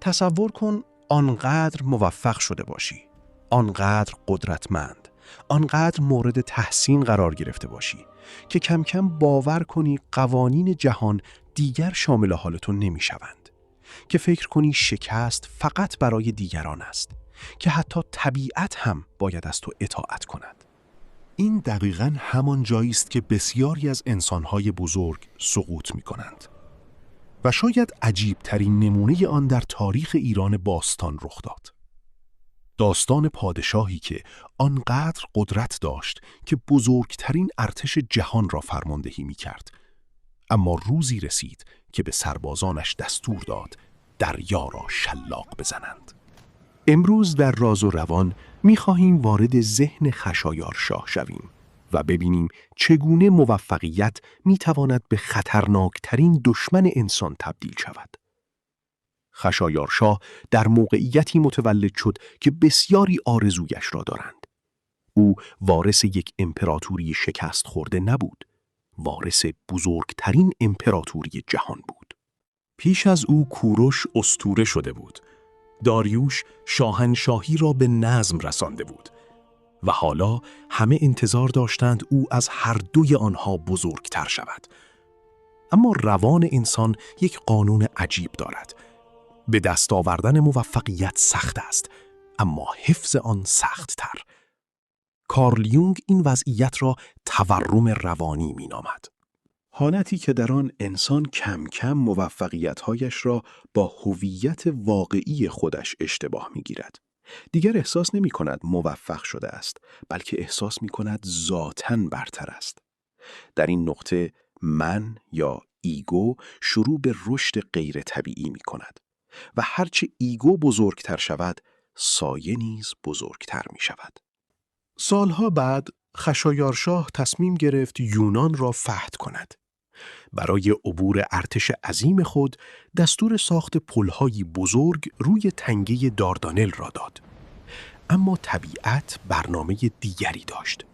تصور کن آنقدر موفق شده باشی، آنقدر قدرتمند، آنقدر مورد تحسین قرار گرفته باشی که کم کم باور کنی قوانین جهان دیگر شامل حال تو نمی‌شوند، که فکر کنی شکست فقط برای دیگران است، که حتی طبیعت هم باید از تو اطاعت کند. این دقیقاً همان جایی است که بسیاری از انسان‌های بزرگ سقوط می‌کنند و شاید عجیب‌ترین نمونه آن در تاریخ ایران باستان رخ داد. داستان پادشاهی که آنقدر قدرت داشت که بزرگترین ارتش جهان را فرماندهی می‌کرد، اما روزی رسید که به سربازانش دستور داد دریا را شلاق بزنند. امروز در راز و روان می‌خواهیم وارد ذهن خشایارشاه شویم و ببینیم چگونه موفقیت می‌تواند به خطرناکترین دشمن انسان تبدیل شود. خشایارشاه در موقعیتی متولد شد که بسیاری آرزویش را دارند. او وارث یک امپراتوری شکست خورده نبود، وارث بزرگترین امپراتوری جهان بود. پیش از او کوروش اسطوره شده بود. داریوش شاهنشاهی را به نظم رسانده بود و حالا همه انتظار داشتند او از هر دوی آنها بزرگتر شود. اما روان انسان یک قانون عجیب دارد. به دست آوردن موفقیت سخت است، اما حفظ آن سخت‌تر. کارل یونگ این وضعیت را تورم روانی می‌نامد. حالتی که در آن انسان کم کم موفقیت‌هایش را با هویت واقعی خودش اشتباه می‌گیرد. دیگر احساس نمی‌کند موفق شده است، بلکه احساس می‌کند ذاتاً برتر است. در این نقطه من یا ایگو شروع به رشد غیر طبیعی می‌کند و هرچه ایگو بزرگتر شود، سایه نیز بزرگتر می‌شود. سالها بعد خشایارشاه تصمیم گرفت یونان را فتح کند. برای عبور ارتش عظیم خود دستور ساخت پل‌های بزرگ روی تنگه داردانل را داد. اما طبیعت برنامه دیگری داشت.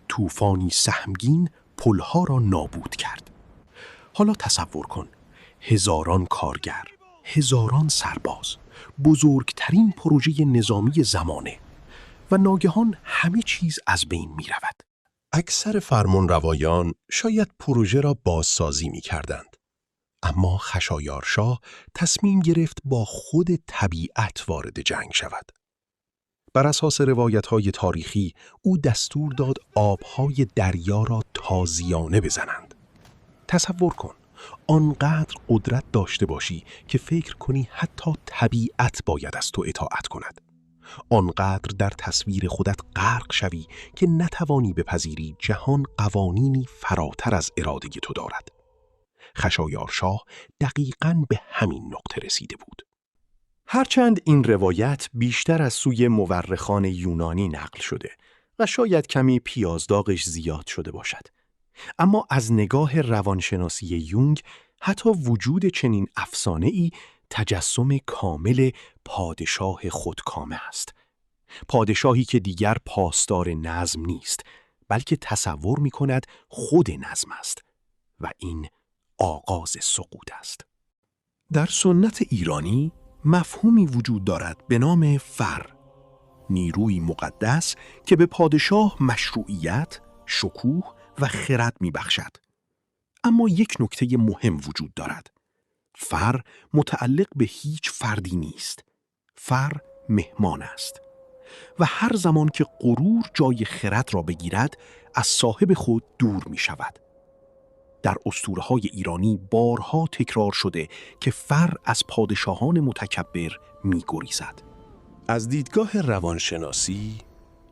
طوفانی سهمگین پل‌ها را نابود کرد. حالا تصور کن، هزاران کارگر، هزاران سرباز، بزرگترین پروژه نظامی زمانه و ناگهان همه چیز از بین می رود. اکثر فرمانروایان شاید پروژه را بازسازی می کردند. اما خشایارشاه تصمیم گرفت با خود طبیعت وارد جنگ شود. بر اساس روایت‌های تاریخی او دستور داد آب‌های دریا را تازیانه بزنند. تصور کن، آنقدر قدرت داشته باشی که فکر کنی حتی طبیعت باید از تو اطاعت کند. آنقدر در تصویر خودت غرق شوی که نتوانی بپذیری جهان قوانینی فراتر از اراده تو دارد. خشایارشاه دقیقاً به همین نقطه رسیده بود. هرچند این روایت بیشتر از سوی مورخان یونانی نقل شده و شاید کمی پیازداغش زیاد شده باشد، اما از نگاه روانشناسی یونگ حتی وجود چنین افسانه‌ای تجسم کامل پادشاه خودکامه است. پادشاهی که دیگر پاسدار نظم نیست، بلکه تصور می کند خود نظم است و این آغاز سقوط است. در سنت ایرانی مفهومی وجود دارد به نام فر، نیروی مقدس که به پادشاه مشروعیت، شکوه و خرد می بخشد. اما یک نکته مهم وجود دارد. فر متعلق به هیچ فردی نیست. فر مهمان است و هر زمان که غرور جای خرد را بگیرد از صاحب خود دور می شود. در اسطوره‌های ایرانی بارها تکرار شده که فر از پادشاهان متکبر می گریزد. از دیدگاه روانشناسی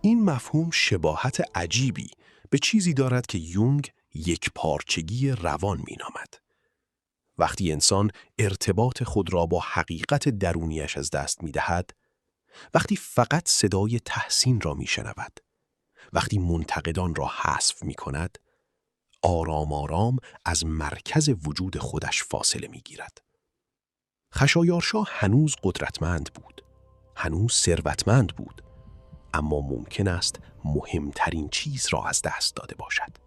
این مفهوم شباهت عجیبی به چیزی دارد که یونگ یک پارچگی روان می نامد. وقتی انسان ارتباط خود را با حقیقت درونیش از دست می دهد، وقتی فقط صدای تحسین را می شنود، وقتی منتقدان را حذف می کند، آرام آرام از مرکز وجود خودش فاصله می گیرد. خشایارشاه هنوز قدرتمند بود، هنوز ثروتمند بود، اما ممکن است مهمترین چیز را از دست داده باشد: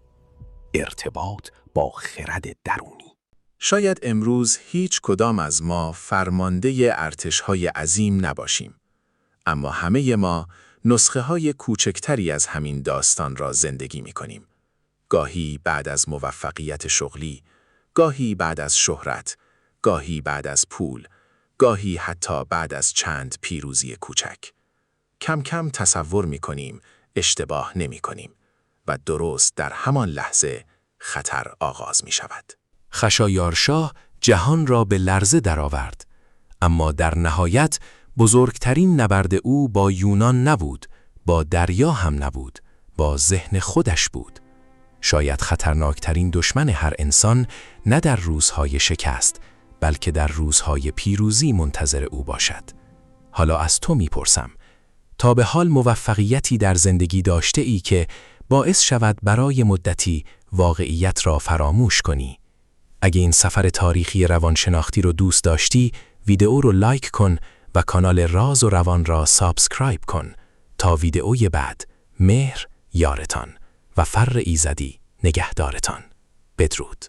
ارتباط با خرد درونی. شاید امروز هیچ کدام از ما فرمانده ارتش‌های عظیم نباشیم. اما همه ما نسخه‌های کوچکتری از همین داستان را زندگی می‌کنیم. گاهی بعد از موفقیت شغلی، گاهی بعد از شهرت، گاهی بعد از پول، گاهی حتی بعد از چند پیروزی کوچک. کم کم تصور می‌کنیم اشتباه نمی‌کنیم و درست در همان لحظه خطر آغاز می‌شود. خشایارشاه جهان را به لرزه درآورد، اما در نهایت بزرگترین نبرد او با یونان نبود، با دریا هم نبود، با ذهن خودش بود. شاید خطرناکترین دشمن هر انسان نه در روزهای شکست، بلکه در روزهای پیروزی منتظر او باشد. حالا از تو میپرسم، تا به حال موفقیتی در زندگی داشته ای که باعث شود برای مدتی واقعیت را فراموش کنی؟ اگه این سفر تاریخی روانشناختی رو دوست داشتی، ویدئو رو لایک کن و کانال راز و روان را سابسکرایب کن. تا ویدئوی بعد، مهر یارتان و فر ایزدی نگهدارتان. بدرود.